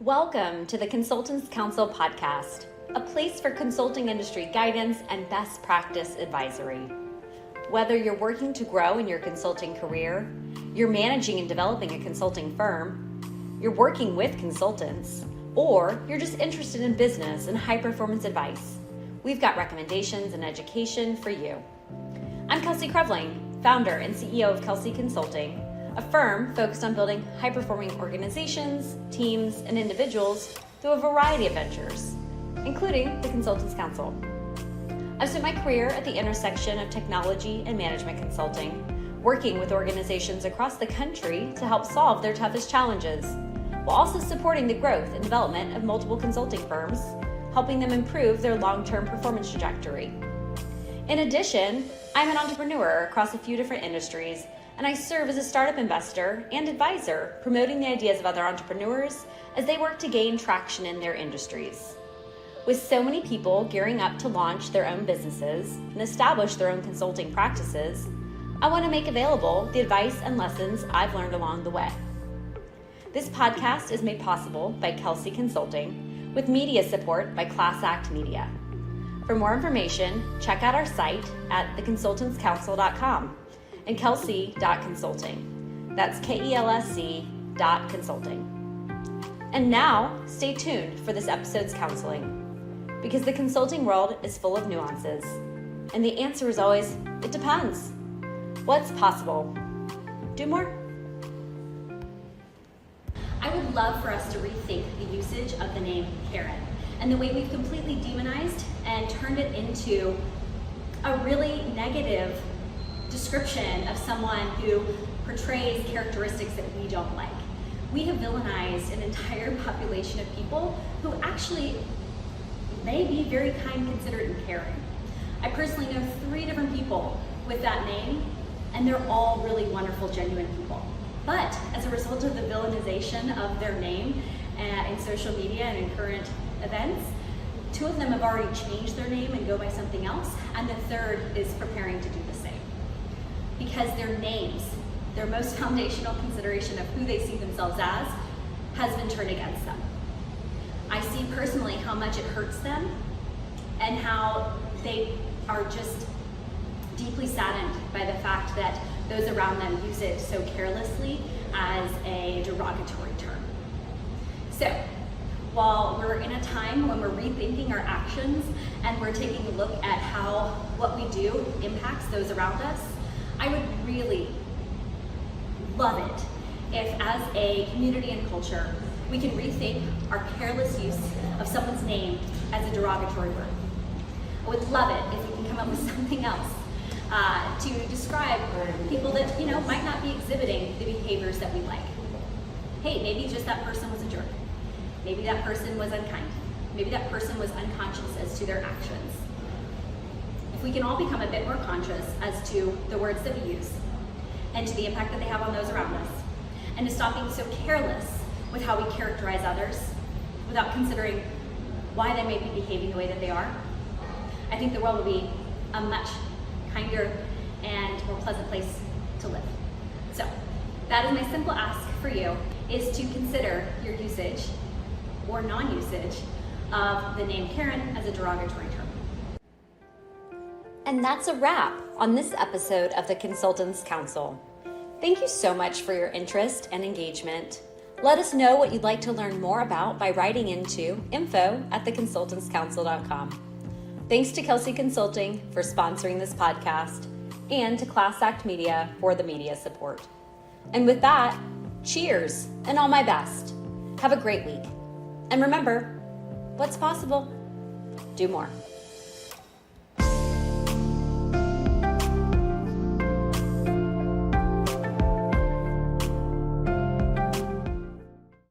Welcome to the Consultants Counsel podcast, a place for consulting industry guidance and best practice advisory. Whether you're working to grow in your consulting career, you're managing and developing a consulting firm, you're working with consultants, or you're just interested in business and high-performance advice, we've got recommendations and education for you. I'm Kelsey, founder and CEO of Kelsey Consulting, a firm focused on building high-performing organizations, teams, and individuals through a variety of ventures, including the Consultants Counsel. I've spent my career at the intersection of technology and management consulting, working with organizations across the country to help solve their toughest challenges, while also supporting the growth and development of multiple consulting firms, helping them improve their long-term performance trajectory. In addition, I'm an entrepreneur across a few different industries, and I serve as a startup investor and advisor, promoting the ideas of other entrepreneurs as they work to gain traction in their industries. With so many people gearing up to launch their own businesses and establish their own consulting practices, I want to make available the advice and lessons I've learned along the way. This podcast is made possible by Kelsey Consulting, with media support by Class Act Media. For more information, check out our site at theconsultantscounsel.com and kelsey.consulting. That's KELSC.consulting. And now, stay tuned for this episode's counseling, because the consulting world is full of nuances, and the answer is always, it depends. What's possible? Do more? I would love for us to rethink the usage of the name Karen and the way we've completely demonized and turned it into a really negative description of someone who portrays characteristics that we don't like. We have villainized an entire population of people who actually may be very kind, considerate, and caring. I personally know 3 different people with that name, and they're all really wonderful, genuine people. But as a result of the villainization of their name in social media and in current events, 2 of them have already changed their name and go by something else, and the 3rd is preparing to do the same. Because their names, their most foundational consideration of who they see themselves as, has been turned against them. I see personally how much it hurts them and how they are just deeply saddened by the fact that those around them use it so carelessly as a derogatory term. So, while we're in a time when we're rethinking our actions and we're taking a look at how what we do impacts those around us, I would really love it if, as a community and culture, we can rethink our careless use of someone's name as a derogatory word. I would love it if we can come up with something else to describe people that, might not be exhibiting the behaviors that we like. Hey, maybe just that person was a jerk. Maybe that person was unkind. Maybe that person was unconscious as to their actions. If we can all become a bit more conscious as to the words that we use and to the impact that they have on those around us, and to stop being so careless with how we characterize others without considering why they may be behaving the way that they are, I think the world will be a much kinder and more pleasant place to live. So that is my simple ask for you, is to consider your usage or non-usage of the name Karen as a derogatory term. And that's a wrap on this episode of the Consultants Counsel. Thank you so much for your interest and engagement. Let us know what you'd like to learn more about by writing into info@theconsultantscounsel.com. Thanks to Kelsey Consulting for sponsoring this podcast, and to Class Act Media for the media support. And with that, cheers and all my best. Have a great week. And remember, what's possible? Do more.